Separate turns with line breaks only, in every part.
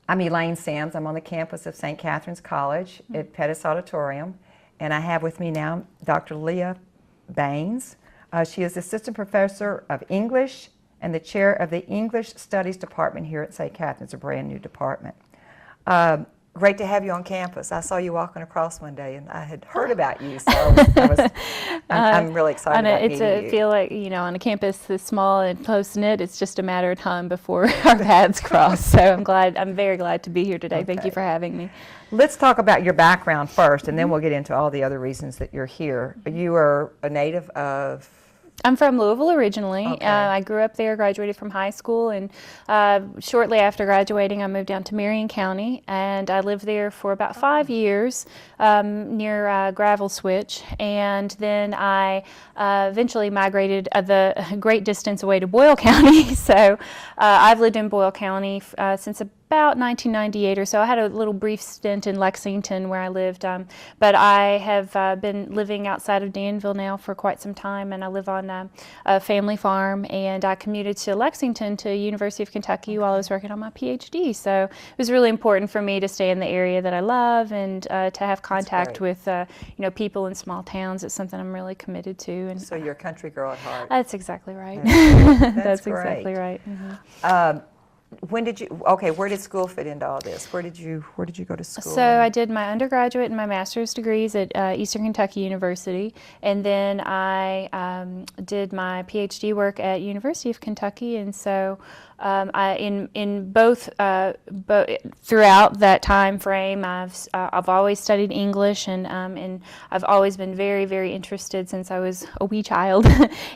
I'm Elaine Sams. I'm on the campus of St. Catherine's College at Pettis Auditorium, and I have with me now Dr. Leah Baines. She is Assistant Professor of English and the Chair of the English Studies Department here at St. Catherine's, a brand new department. Great to have you on campus. I saw you walking across one day, and I had heard about you, so I'm really excited about meeting you.
I feel like, you know, on a campus this small and close-knit, it's just a matter of time before our paths cross. So I'm very glad to be here today.
Okay.
Thank you for having me.
Let's talk about your background first, and then we'll get into all the other reasons that you're here. You are a native of...
I'm from Louisville originally.
Okay.
I grew up there, graduated from high school, and shortly after graduating I moved down to Marion County, and I lived there for about 5 years near Gravel Switch, and then I eventually migrated the great distance away to Boyle County. So I've lived in Boyle County since about 1998 or so. I had a little brief stint in Lexington where I lived, but I have been living outside of Danville now for quite some time, and I live on a family farm, and I commuted to Lexington to University of Kentucky while I was working on my PhD. So it was really important for me to stay in the area that I love and to have contact with people in small towns. It's something I'm really committed to. And
so you're a country girl at heart.
That's exactly right.
That's
exactly right. Mm-hmm.
When did you, okay, where did school fit into all this? Where did you go to school?
So I did my undergraduate and my master's degrees at Eastern Kentucky University, and then I did my PhD work at University of Kentucky, and so in both throughout that time frame, I've always studied English, and I've always been very, very interested since I was a wee child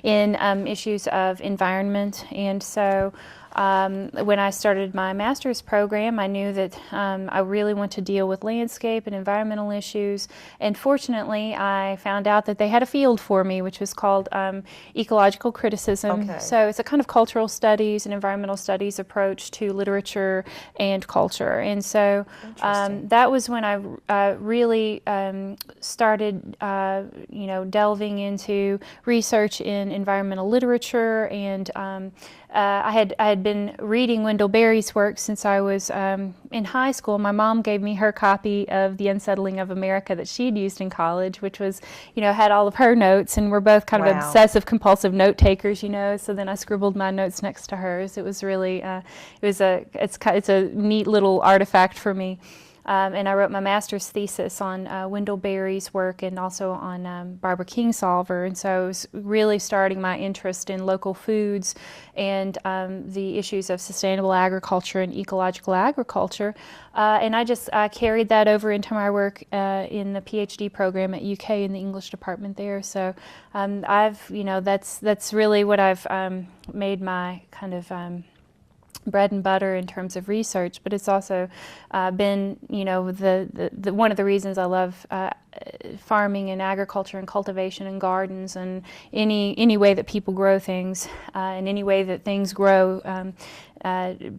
in issues of environment, and so when I started my master's program, I knew that I really want to deal with landscape and environmental issues, and fortunately I found out that they had a field for me which was called ecological criticism.
Okay.
So it's a kind of cultural studies and environmental studies approach to literature and culture, and so that was when I really started delving into research in environmental literature, and I had been reading Wendell Berry's work since I was in high school. My mom gave me her copy of The Unsettling of America that she'd used in college, which was, had all of her notes, and we're both kind of obsessive compulsive note takers, so then I scribbled my notes next to hers. It was really, it's a neat little artifact for me. And I wrote my master's thesis on Wendell Berry's work and also on Barbara Kingsolver, and so I was really starting my interest in local foods and the issues of sustainable agriculture and ecological agriculture, and I carried that over into my work in the PhD program at UK in the English department there. So that's really what I've made my kind of bread and butter in terms of research, but it's also been, the one of the reasons I love farming and agriculture and cultivation and gardens and any way that people grow things and any way that things grow,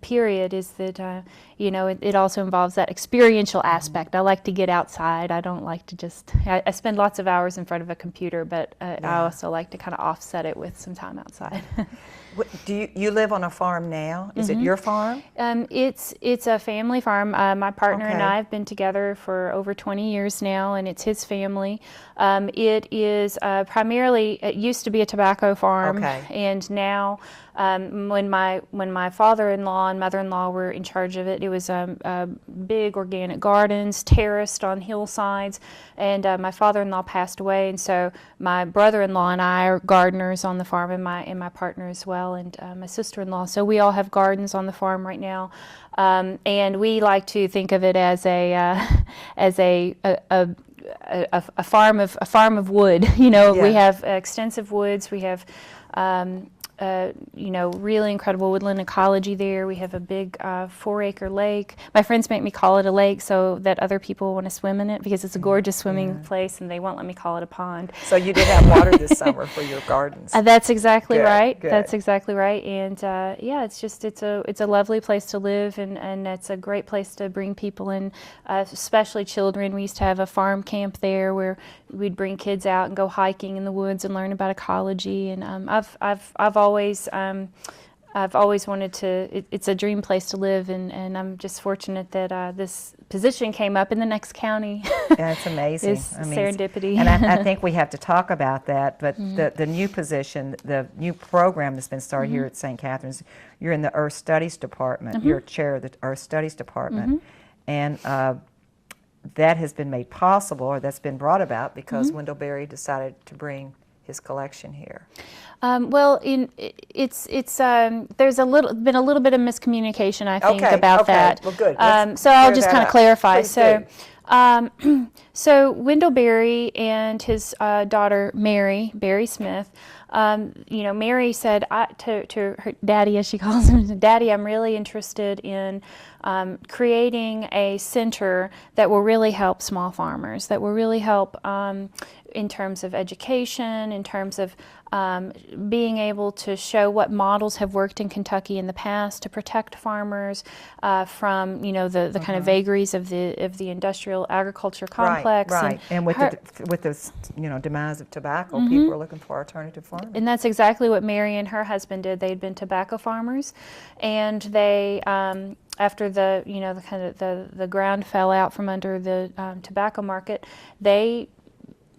period, is that it also involves that experiential aspect. I like to get outside. I don't like to just, I spend lots of hours in front of a computer, but I also like to kind of offset it with some time outside.
Do you live on a farm now? Is it your farm?
It's a family farm. My partner and I have been together for over 20 years now, and it's his family. It is primarily, it used to be a tobacco farm, and now when my father-in-law and mother-in-law were in charge of it, it was big organic gardens, terraced on hillsides, and my father-in-law passed away, and so my brother-in-law and I are gardeners on the farm, and my partner as well, and my sister-in-law. So we all have gardens on the farm right now, and we like to think of it as a farm of wood. We have extensive woods. We have really incredible woodland ecology there. We have a big 4-acre lake. My friends make me call it a lake so that other people want to swim in it, because it's a gorgeous swimming place, and they won't let me call it a pond.
So you did have water this summer for your gardens.
That's exactly right.
Good.
That's exactly right. And it's a lovely place to live, and it's a great place to bring people in, especially children. We used to have a farm camp there where we'd bring kids out and go hiking in the woods and learn about ecology. And I've always I've always wanted to, it's a dream place to live, and I'm just fortunate that this position came up in the next county.
That's amazing.
It's serendipity.
And I think we have to talk about that, but the new position, the new program that's been started here at St. Catherine's, you're in the Earth Studies Department. You're chair of the Earth Studies Department. And that has been made possible, or that's been brought about because Wendell Berry decided to bring his collection here.
Well, there's been a little bit of miscommunication, I think, about that.
Well, good.
So I'll just kind of clarify.
Please
So, so Wendell Berry and his daughter Mary Berry Smith. Mary said to her daddy, as she calls him, "Daddy, I'm really interested in creating a center that will really help small farmers, that will really help in terms of education, in terms of being able to show what models have worked in Kentucky in the past to protect farmers from the kind of vagaries of the industrial agriculture complex."
Right. And with the demise of tobacco, people are looking for alternative farming.
And that's exactly what Mary and her husband did. They'd been tobacco farmers, and they after the ground fell out from under the tobacco market, they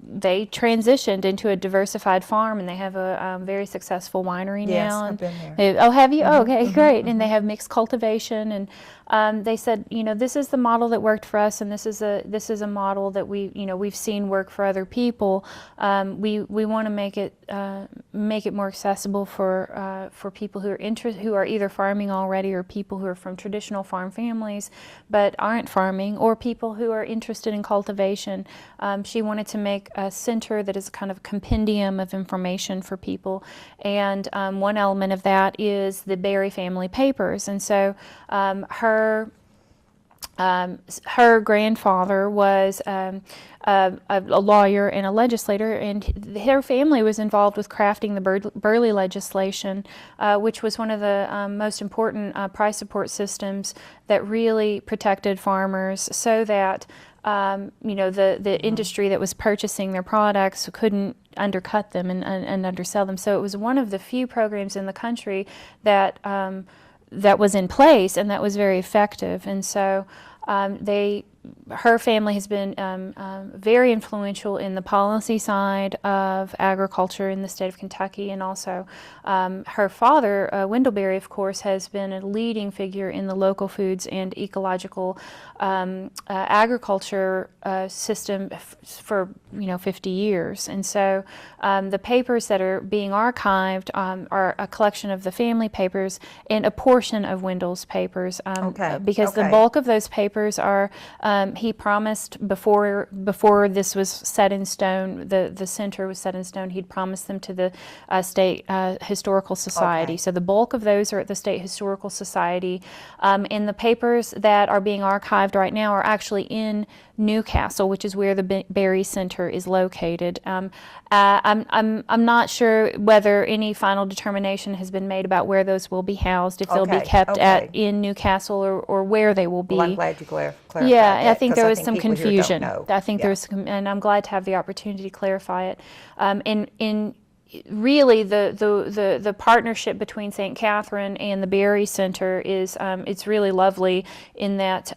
transitioned into a diversified farm, and they have a very successful winery now.
Yes, I've been there.
Oh, have you? Oh, okay, great. And they have mixed cultivation, and they said, this is the model that worked for us, and this is a model that we've seen work for other people. We want to make it more accessible for people who are either farming already, or people who are from traditional farm families but aren't farming, or people who are interested in cultivation. She wanted to make a center that is kind of a compendium of information for people, and one element of that is the Berry family papers. And so her grandfather was a lawyer and a legislator, and her family was involved with crafting the Burley legislation, which was one of the most important price support systems that really protected farmers, so that the industry that was purchasing their products couldn't undercut them and undersell them. So it was one of the few programs in the country that was in place, and that was very effective. And so her family has been very influential in the policy side of agriculture in the state of Kentucky, and also her father, Wendell Berry, of course, has been a leading figure in the local foods and ecological agriculture system for 50 years. And so the papers that are being archived are a collection of the family papers and a portion of Wendell's papers, because the bulk of those papers are he promised before this was set in stone, the center was set in stone, he'd promised them to the State Historical Society. So the bulk of those are at the State Historical Society, and the papers that are being archived right now are actually in Newcastle, which is where the Berry Center is located. I'm not sure whether any final determination has been made about where those will be housed, if they'll be kept in Newcastle or where they will be.
Well, I'm glad you clarified
Yeah,
that,
I think there was some
people here don't
confusion.
know.
I think there was some, and I'm glad to have the opportunity to clarify it. In really, the partnership between St. Catherine and the Berry Center is it's really lovely in that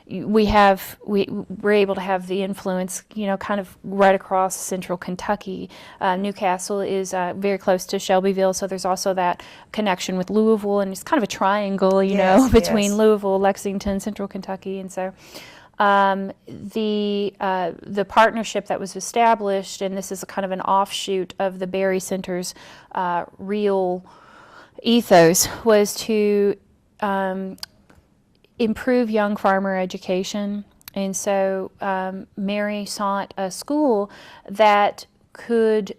we're able to have the influence, kind of right across central Kentucky. Newcastle is very close to Shelbyville, so there's also that connection with Louisville, and it's kind of a triangle, between Louisville, Lexington, central Kentucky, and so. The partnership that was established, and this is a kind of an offshoot of the Berry Center's real ethos, was to improve young farmer education. And so Mary sought a school that could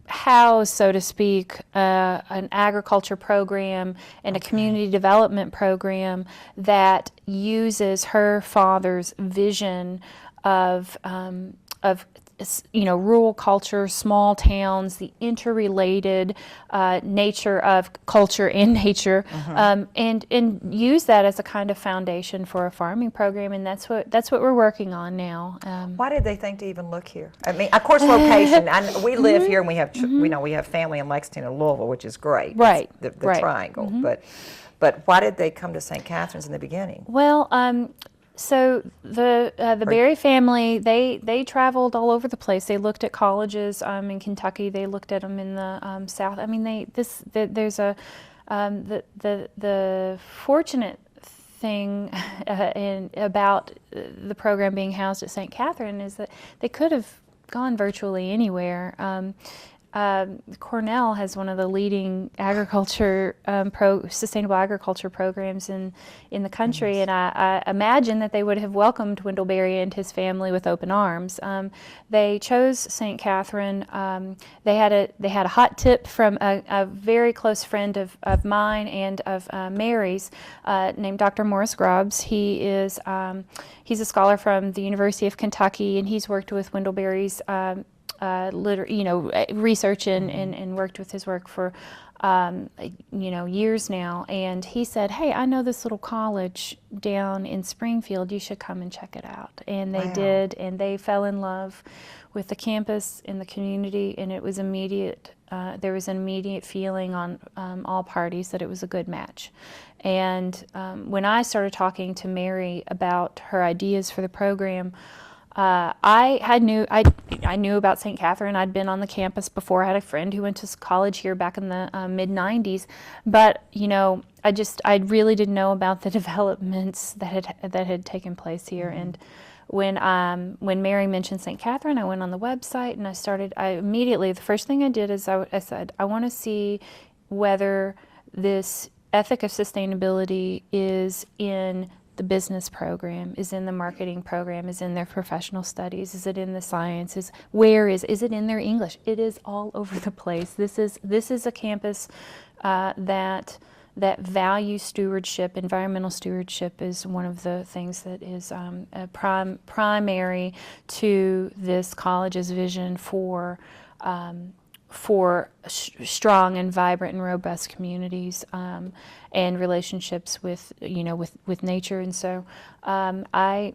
house, so to speak, an agriculture program and a community development program that uses her father's vision of rural culture, small towns, the interrelated nature of culture and nature, and use that as a kind of foundation for a farming program, and that's what we're working on now.
Why did they think to even look here? I mean, of course, location. We live here, and we have we have family in Lexington and Louisville, which is great.
Right,
it's the
right.
triangle, but why did they come to St. Catherine's in the beginning?
Well, so the Berry family, they traveled all over the place. They looked at colleges in Kentucky. They looked at them in the South. I mean, there's a the fortunate thing about the program being housed at St. Catherine is that they could have gone virtually anywhere. Cornell has one of the leading agriculture, sustainable agriculture programs in the country, and I imagine that they would have welcomed Wendell Berry and his family with open arms. They chose St. Catherine. They had a hot tip from a very close friend of mine and of Mary's, named Dr. Morris Grubbs. He's a scholar from the University of Kentucky, and he's worked with Wendell Berry's research and worked with his work for years now. And he said, "Hey, I know this little college down in Springfield. You should come and check it out." And they did, and they fell in love with the campus and the community, and it was immediate. There was an immediate feeling on all parties that it was a good match. And when I started talking to Mary about her ideas for the program, I knew about St. Catherine. I'd been on the campus before. I had a friend who went to college here back in the mid-90s, but I really didn't know about the developments that had taken place here. And when Mary mentioned St. Catherine, I went on the website and I immediately, the first thing I did is I said, I want to see whether this ethic of sustainability is in the business program, is in the marketing program, is in their professional studies, is it in the sciences, is it in their English? It is all over the place. This is a campus that values stewardship. Environmental stewardship is one of the things that is primary to this college's vision for strong and vibrant and robust communities and relationships with nature. And so I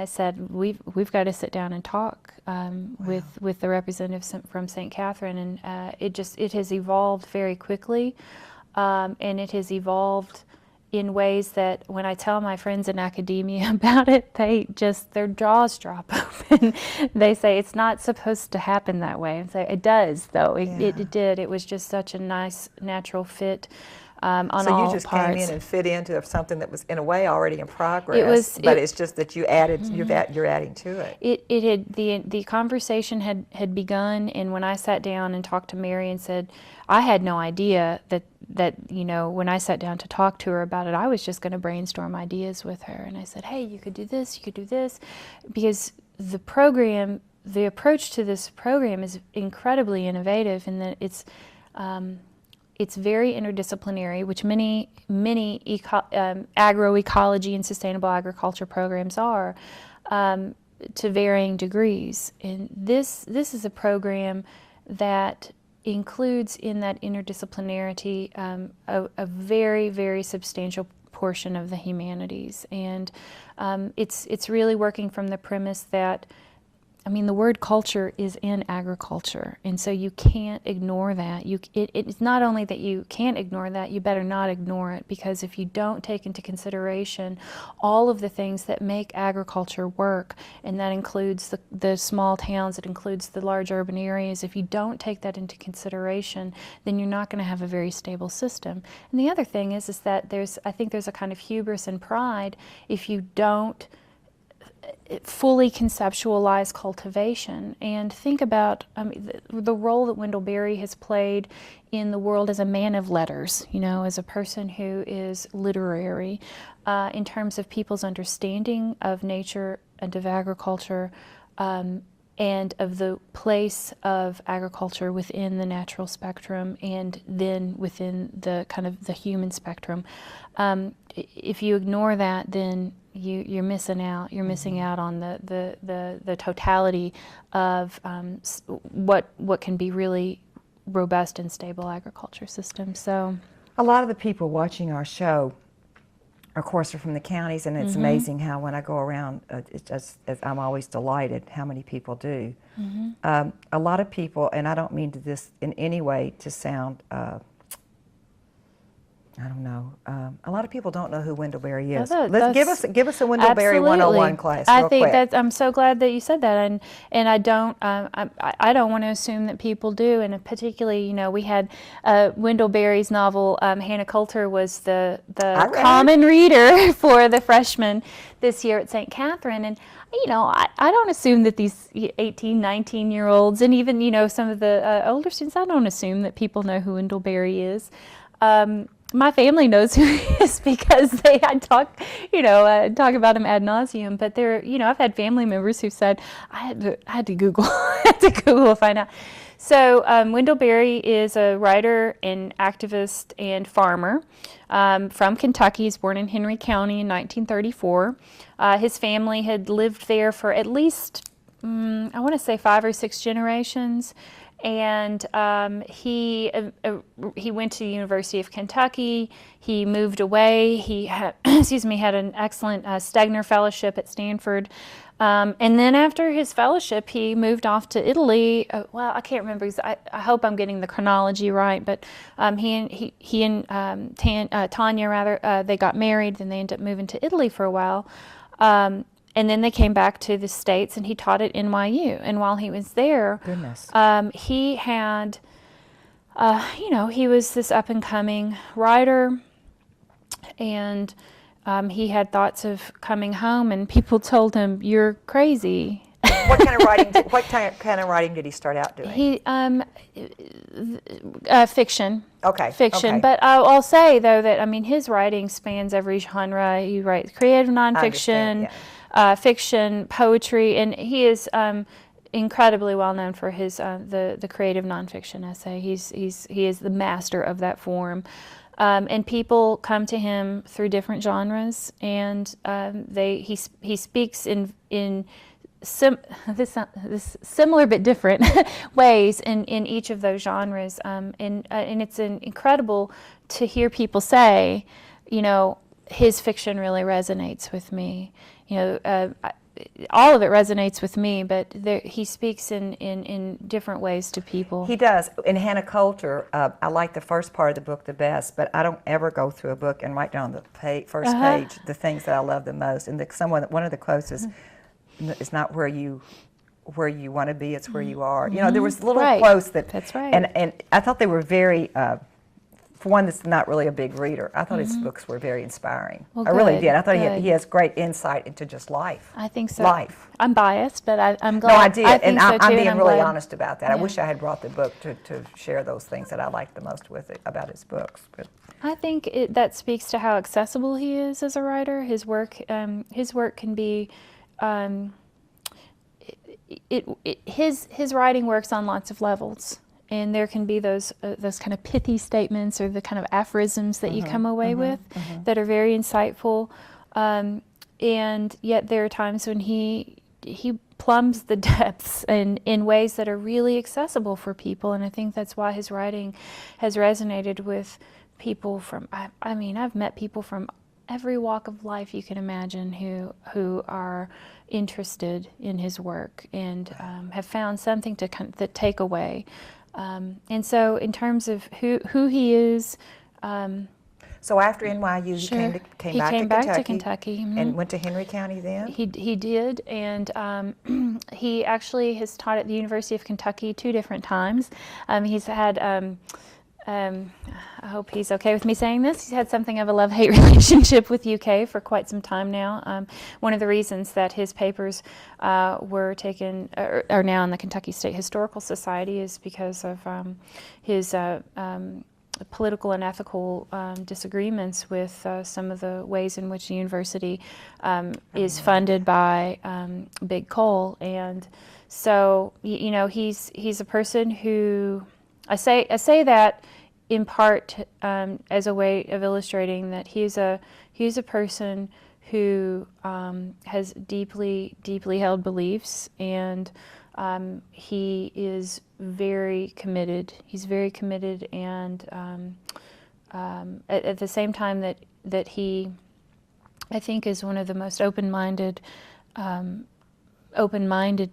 said we've got to sit down and talk with the representatives from St. Catherine, and it has evolved very quickly, and it has evolved in ways that when I tell my friends in academia about it, their jaws drop open. They say it's not supposed to happen that way. And say it does, though. It did. It was just such a nice, natural fit on all parts.
So you just came in and fit into something that was in a way already in progress. It's just that you added. You're adding to it.
It had the conversation had begun, and when I sat down and talked to Mary and said, I had no idea that when I sat down to talk to her about it, I was just going to brainstorm ideas with her. And I said, hey, you could do this, you could do this, because the approach to this program is incredibly innovative in that it's very interdisciplinary, which many agroecology and sustainable agriculture programs are, to varying degrees. And this is a program that includes in that interdisciplinarity a very, very substantial portion of the humanities. And it's really working from the premise that, the word culture is in agriculture, and so you can't ignore that. It's not only that you can't ignore that, you better not ignore it, because if you don't take into consideration all of the things that make agriculture work, and that includes the small towns, it includes the large urban areas, if you don't take that into consideration, then you're not going to have a very stable system. And the other thing is that I think there's a kind of hubris and pride if you don't fully conceptualize cultivation and think about the role that Wendell Berry has played in the world as a man of letters, as a person who is literary, in terms of people's understanding of nature and of agriculture, and of the place of agriculture within the natural spectrum and then within the kind of the human spectrum. If you ignore that, then you're missing out. You're missing out on the totality of what can be really robust and stable agriculture systems. So
a lot of the people watching our show, of course, are from the counties, and it's amazing how when I go around, I'm always delighted how many people do. A lot of people, and I don't mean to this in any way to sound, I don't know. A lot of people don't know who Wendellberry is. Give us a Wendellberry 101 class real quick.
I'm so glad that you said that, and I don't want to assume that people do, and particularly, we had Wendellberry's novel. Hannah Coulter was the common reader for the freshmen this year at St. Catharine, and I don't assume that these 18, 19-year-olds, and even some of the older students, I don't assume that people know who Wendellberry is. My family knows who he is because I talk about him ad nauseum. But I've had family members who said I had to Google, to find out. So Wendellberry is a writer and activist and farmer from Kentucky. He's born in Henry County in 1934. His family had lived there for at least, I want to say 5 or 6 generations. And he went to the University of Kentucky. He moved away. He had, had an excellent Stegner Fellowship at Stanford. And then after his fellowship, he moved off to Italy. Well, I can't remember. I hope I'm getting the chronology right. But he and Tanya, they got married. Then they ended up moving to Italy for a while. And then they came back to the States, and he taught at NYU. And while he was there, he had, he was this up-and-coming writer, and he had thoughts of coming home, and people told him, "You're crazy."
What kind of writing did he start out doing?
Fiction.
Okay.
Fiction.
Okay.
But I'll say, though, that, his writing spans every genre. He writes creative nonfiction, fiction, poetry, and he is incredibly well known for his the creative nonfiction essay. He is the master of that form. And people come to him through different genres, and he speaks in similar but different ways in each of those genres, and it's incredible to hear people say, his fiction really resonates with me. All of it resonates with me, but he speaks in different ways to people. He
does. In Hannah Coulter, I like the first part of the book the best, but I don't ever go through a book and write down the first page the things that I love the most. And one of the quotes is, "It's not where you want to be; it's where you are." There was little quotes
that's right,
and I thought they were very. For one that's not really a big reader, I thought his books were very inspiring.
Well,
I really did. I thought he has great insight into just life.
I think so.
Life.
I'm biased, but I'm glad.
No, I did, and I'm being really
glad.
honest about that. I wish I had brought the book to share those things that I liked the most about his books. But
I think that speaks to how accessible he is as a writer. His work can be. His writing works on lots of levels. And there can be those kind of pithy statements or the kind of aphorisms that you come away with that are very insightful. And yet there are times when he plumbs the depths in ways that are really accessible for people. And I think that's why his writing has resonated with people from, I've met people from every walk of life you can imagine who are interested in his work and have found something to take away. And so in terms of who he is...
so after NYU, he came back to Kentucky and went to Henry County then?
He did, and he actually has taught at the University of Kentucky 2 different times. He's had... I hope he's okay with me saying this. He's had something of a love-hate relationship with UK for quite some time now. One of the reasons that his papers were taken, are now in the Kentucky State Historical Society, is because of his political and ethical disagreements with some of the ways in which the university is funded by Big Coal. And so, he's a person who... I say that in part as a way of illustrating that he's a person who has deeply, deeply held beliefs, and he is very committed. He's very committed, and at the same time that he, I think, is one of the most open-minded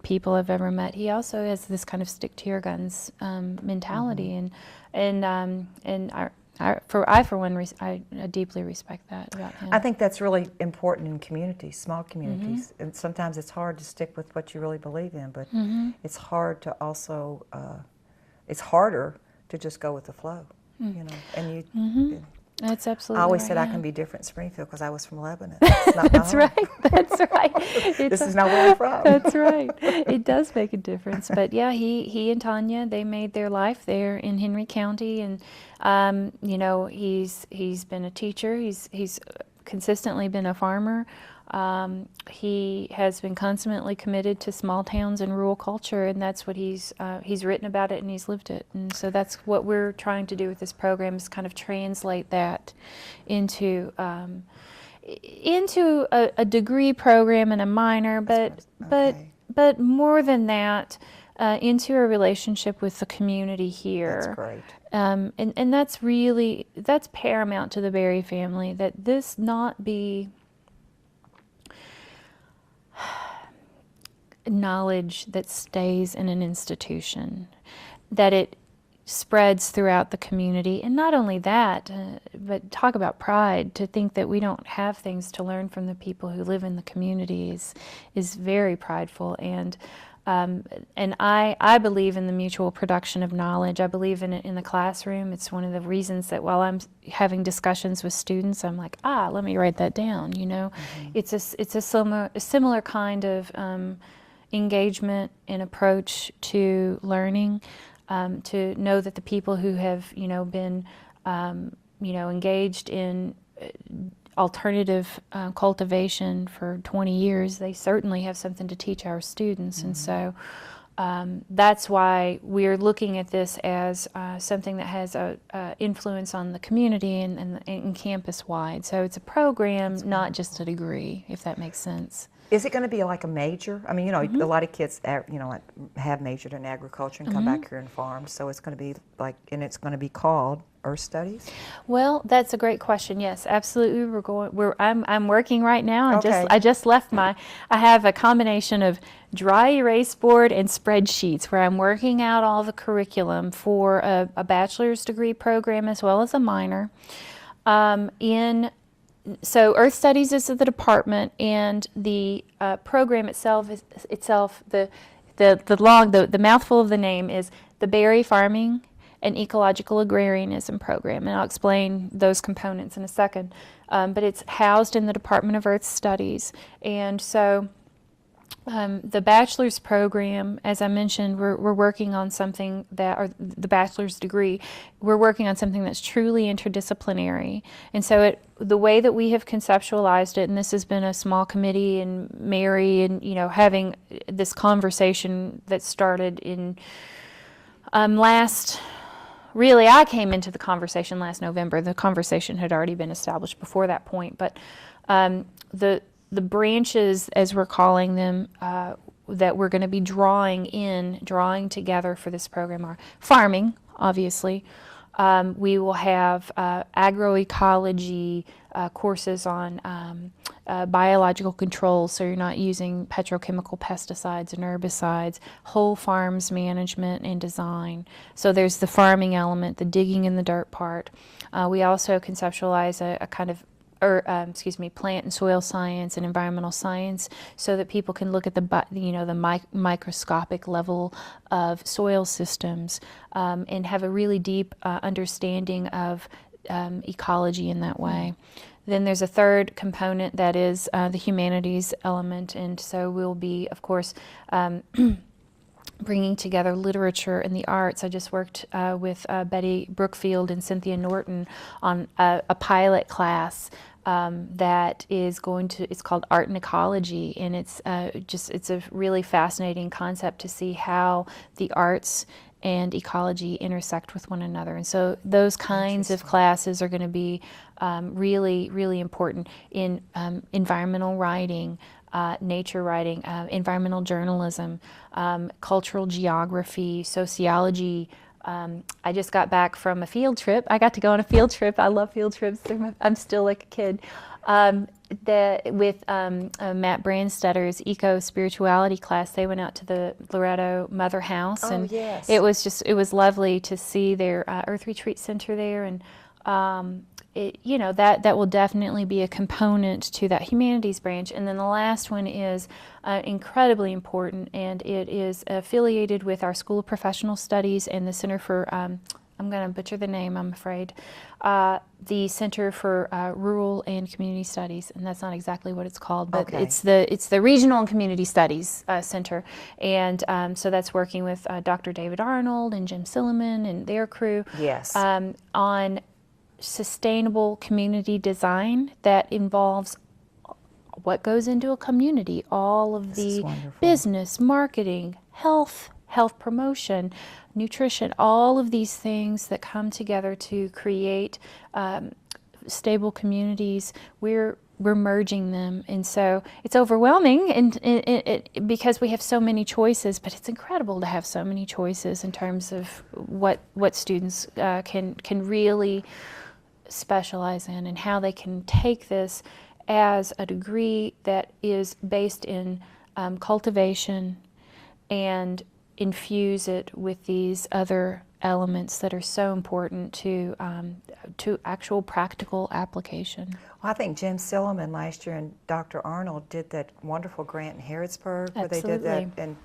people I've ever met. He also has this kind of stick to your guns mentality, and I for one, I deeply respect that about him.
I think that's really important in communities, small communities. And sometimes it's hard to stick with what you really believe in, but it's hard to also, it's harder to just go with the flow, you know. And you,
That's absolutely
I always
right,
said I
yeah.
can be different in Springfield because I was from Lebanon. It's not my
That's
home.
right. That's right.
This is not where I'm from.
That's right. It does make a difference. But yeah, he and Tanya, they made their life there in Henry County, and you know, he's been a teacher. He's consistently been a farmer. He has been consummately committed to small towns and rural culture, and that's what he's written about it and he's lived it. And so that's what we're trying to do with this program, is kind of translate that into a degree program and a minor, but more than that, into a relationship with the community here.
That's great.
And that's paramount to the Berry family, that this not be knowledge that stays in an institution, that it spreads throughout the community. And not only that, but talk about pride, to think that we don't have things to learn from the people who live in the community is very prideful. And I believe in the mutual production of knowledge. I believe in it in the classroom. It's one of the reasons that while I'm having discussions with students, I'm like, let me write that down. You know, it's a similar kind of engagement and approach to learning. To know that the people who have been engaged in alternative cultivation for 20 years, they certainly have something to teach our students. And so that's why we're looking at this as something that has a influence on the community and campus-wide. So it's a program, not just a degree, if that makes sense.
Is it going to be like a major? I mean, a lot of kids, have majored in agriculture and come back here and farm. So it's going to be like, and it's going to be called Earth Studies.
Well, that's a great question. Yes, absolutely. I'm working right now.
Okay.
I just left I have a combination of dry erase board and spreadsheets where I'm working out all the curriculum for a bachelor's degree program as well as a minor. So Earth Studies is the department, and the program itself the mouthful of the name is the Berry Farming and Ecological Agrarianism Program, and I'll explain those components in a second. But it's housed in the Department of Earth Studies, and so the bachelor's program, as I mentioned, we're working on something or the bachelor's degree, we're working on something that's truly interdisciplinary. And so the way that we have conceptualized it, and this has been a small committee and Mary and, having this conversation that started in really, I came into the conversation last November. The conversation had already been established before that point, but the branches, as we're calling them, that we're going to be drawing together for this program are farming, obviously. We will have agroecology courses on biological controls, so you're not using petrochemical pesticides and herbicides, whole farms management and design. So there's the farming element, the digging in the dirt part. We also conceptualize a kind of plant and soil science and environmental science, so that people can look at the microscopic level of soil systems and have a really deep understanding of ecology in that way. Then there's a third component that is the humanities element, and so we'll be, of course, bringing together literature and the arts. I just worked with Betty Brookfield and Cynthia Norton on a pilot class that is it's called Art and Ecology, and it's a really fascinating concept to see how the arts and ecology intersect with one another. And so those kinds of classes are going to be really, really important in environmental writing, nature writing, environmental journalism, cultural geography, sociology. I just got back from a field trip. I got to go on a field trip. I love field trips. I'm still like a kid. With Matt Brandstedter's eco-spirituality class, they went out to the Loretto Mother House, and
yes.
it was lovely to see their Earth Retreat Center there, and that will definitely be a component to that humanities branch. And then the last one is incredibly important, and it is affiliated with our School of Professional Studies and the Center for I'm going to butcher the name, I'm afraid, the Center for Rural and Community Studies, and that's not exactly what it's called, but it's the Regional and Community Studies Center, and so that's working with Dr. David Arnold and Jim Silliman and their crew on sustainable community design that involves what goes into a community, all of the business, marketing, health promotion, nutrition, all of these things that come together to create stable communities. We're merging them, and so it's overwhelming and because we have so many choices, but it's incredible to have so many choices in terms of what students can really specialize in, and how they can take this as a degree that is based in cultivation and infuse it with these other elements that are so important to actual practical application.
Well, I think Jim Silliman last year and Dr. Arnold did that wonderful grant in Harrodsburg where they did that, and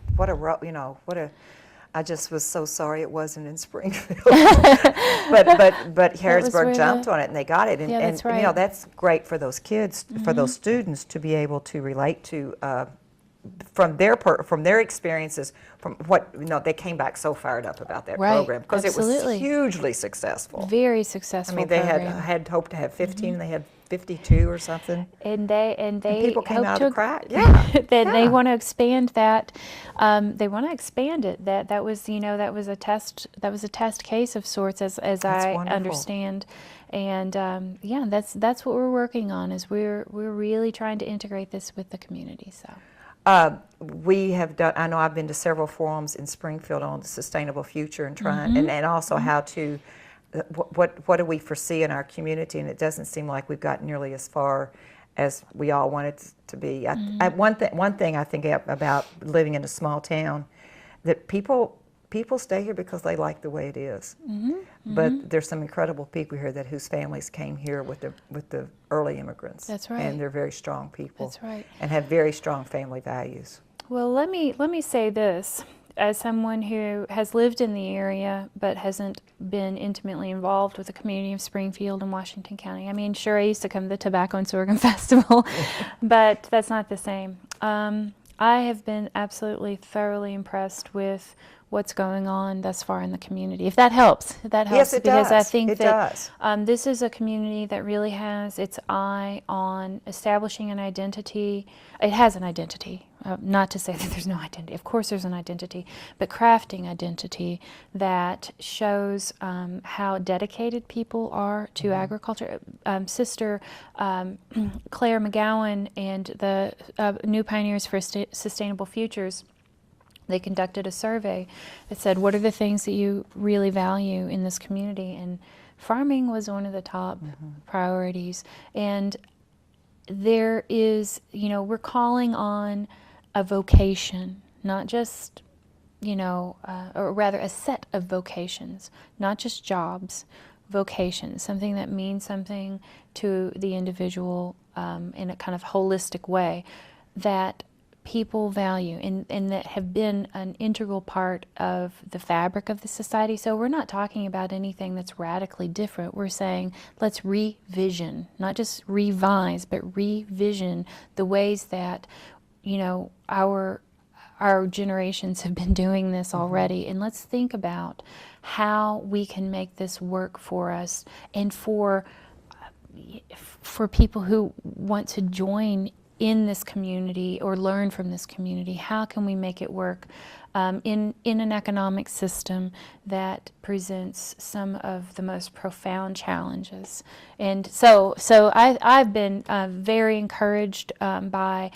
I just was so sorry it wasn't in Springfield. but Harrodsburg jumped on it and they got it, and
that's right.
That's great for those kids, for those students to be able to relate to from their experiences, from what they came back so fired up about that program because it was hugely successful.
Very successful.
I mean, they had hoped to have 15, and they had 52 or something.
And they
people came out of the crack.
They want to expand that. They want to expand it. That was a test case of sorts, as I understand. And that's what we're working on. Is we're really trying to integrate this with the community. So.
We have done. I know I've been to several forums in Springfield on the sustainable future and trying, and also how to. What do we foresee in our community? And it doesn't seem like we've gotten nearly as far as we all want it to be. One thing I think about living in a small town, that people stay here because they like the way it is. But there's some incredible people here whose families came here with the early immigrants.
That's right.
And they're very strong people.
That's right.
And have very strong family values.
Well, let me say this. As someone who has lived in the area but hasn't been intimately involved with the community of Springfield and Washington County. I mean, sure, I used to come to the Tobacco and Sorghum Festival, but that's not the same. I have been absolutely thoroughly impressed with what's going on thus far in the community. If that helps,
Yes, it
because
does.
I think
it
that
does.
This is a community that really has its eye on establishing an identity. It has an identity. Not to say that there's no identity. Of course there's an identity, but crafting identity that shows how dedicated people are to agriculture. Sister Claire McGowan and the New Pioneers for Sustainable Futures, they conducted a survey that said, what are the things that you really value in this community? And farming was one of the top priorities. And there is, we're calling on a vocation, not just, or rather a set of vocations, not just jobs, vocations, something that means something to the individual in a kind of holistic way that people value and that have been an integral part of the fabric of the society. So we're not talking about anything that's radically different. We're saying let's revision, not just revise, but revision the ways that our generations have been doing this already, and let's think about how we can make this work for us and for people who want to join in this community or learn from this community? How can we make it work in an economic system that presents some of the most profound challenges? And so I've been very encouraged by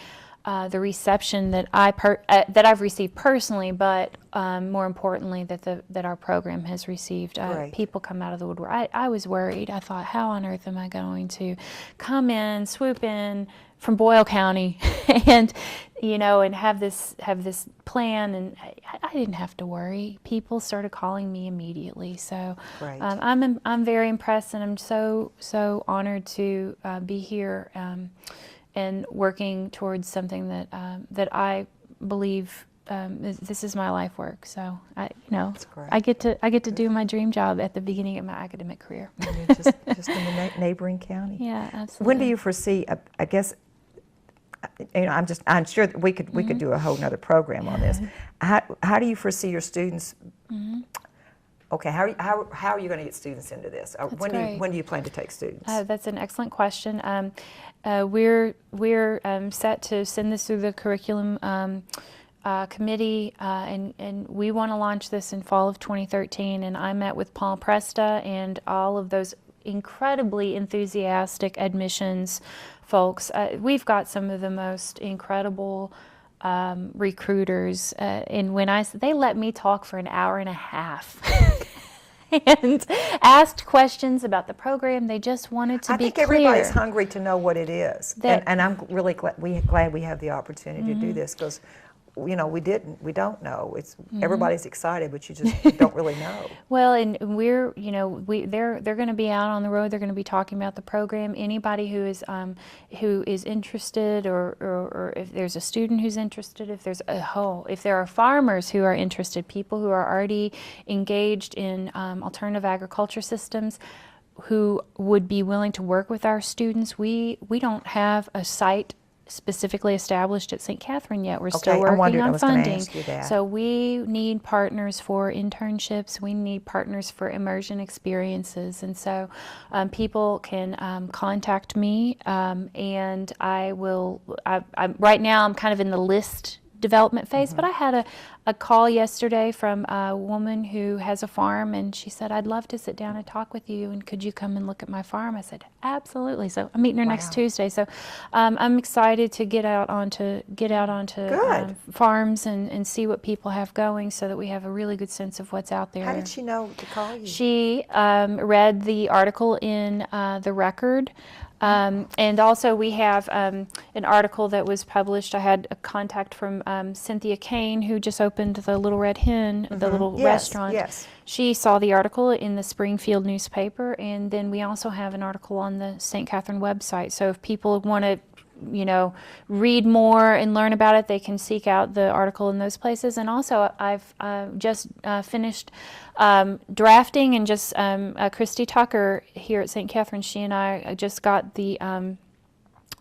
the reception that that I've received personally, but more importantly, that our program has received. People come out of the woodwork. I was worried. I thought, how on earth am I going to come in, swoop in from Boyle County, and and have this plan? And I didn't have to worry. People started calling me immediately. So I'm very impressed, and I'm so honored to be here. And working towards something that I believe this is my life work. So I get to do my dream job at the beginning of my academic career.
just in the neighboring county.
Yeah, absolutely.
When do you foresee? I guess I'm sure that we could do a whole nother program on this. How do you foresee your students? Okay, how are you going to get students into this? When do you plan to take students?
That's an excellent question. We're set to send this through the curriculum committee, and we want to launch this in fall of 2013. And I met with Paul Presta and all of those incredibly enthusiastic admissions folks. We've got some of the most incredible recruiters, and they let me talk for an hour and a half. And asked questions about the program. They just wanted to be clear.
I think everybody's hungry to know what it is, and I'm really glad we have the opportunity to do this, because we don't know. It's everybody's excited, but you just don't really know.
Well, and they're going to be out on the road. They're going to be talking about the program. Anybody who is interested, or if there's a student who's interested, if there are farmers who are interested, people who are already engaged in alternative agriculture systems, who would be willing to work with our students. We don't have a site specifically established at St. Catharine yet. We're still working on funding. So we need partners for internships. We need partners for immersion experiences. And so people can contact me, and I will. Right now I'm kind of in the list development phase, but I had a call yesterday from a woman who has a farm, and she said, "I'd love to sit down and talk with you, and could you come and look at my farm?" I said, "Absolutely." So I'm meeting her next Tuesday. So I'm excited to get out onto farms and see what people have going, so that we have a really good sense of what's out there.
How did she know to call you?
She read the article in the Record. And also we have an article that was published. I had a contact from Cynthia Kane, who just opened the Little Red Hen, the little restaurant.
Yes.
She saw the article in the Springfield newspaper, and then we also have an article on the St. Catharine website. So if people want to read more and learn about it, they can seek out the article in those places. And also, I've just finished drafting, and just Christy Tucker here at St. Catharine, she and I just got the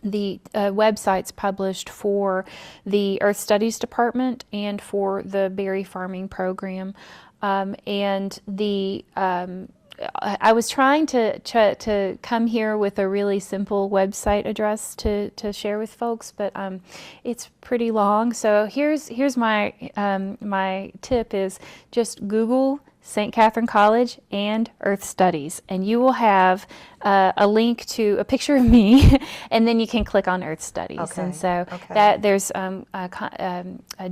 websites published for the Earth Studies Department and for the berry farming program, and the I was trying to come here with a really simple website address to share with folks, but it's pretty long. So here's my my tip is just Google St. Catharine College and Earth Studies, and you will have a link to a picture of me, and then you can click on Earth Studies. Okay. And so that there's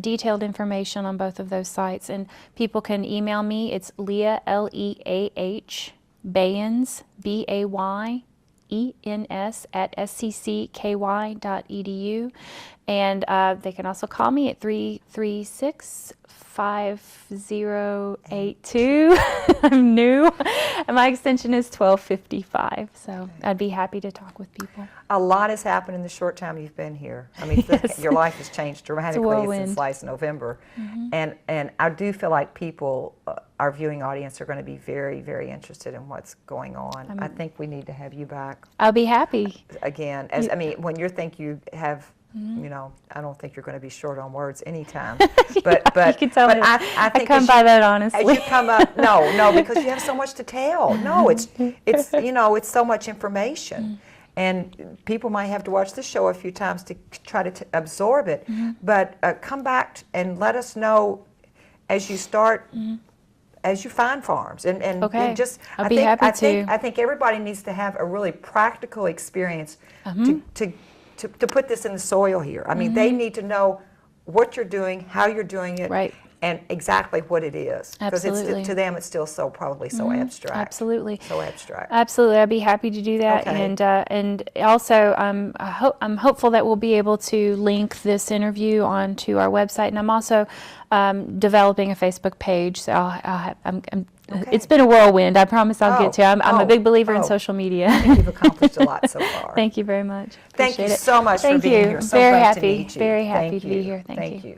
detailed information on both of those sites, and people can email me. It's Leah, Leah, Bayens, BAYENS at sccky.edu, and they can also call me at 336-5082. I'm new, and my extension is 1255. So I'd be happy to talk with people.
A lot has happened in the short time you've been here. I mean, your life has changed dramatically since last November, and I do feel like people, our viewing audience, are going to be very, very interested in what's going on. I think we need to have you back.
I'll be happy
again. When you think you have. I don't think you're going to be short on words anytime. But
you can tell me.
I think
I come by that honestly.
As you come up, no, because you have so much to tell. No, it's so much information, And people might have to watch the show a few times to try to absorb it. But come back and let us know as you start, as you find farms. And
Okay.
just,
I'll be happy
I think everybody needs to have a really practical experience to put this in the soil here. I mean, they need to know what you're doing, how you're doing it,
Right.
and exactly what it is. Because
Absolutely.
to them, it's still probably so abstract.
Absolutely.
So abstract.
Absolutely, I'd be happy to do that,
Okay.
and also I'm hopeful that we'll be able to link this interview onto our website, and I'm also developing a Facebook page. So it's been a whirlwind. I promise I'll get to it. I'm a big believer in social media.
I think you've accomplished a lot so far.
Thank you very much.
Thank you
Appreciate it.
so much for
Thank
being
you.
here. So
Very
glad
happy.
to meet you.
Very happy
Thank
to be
you.
here. Thank you.
you.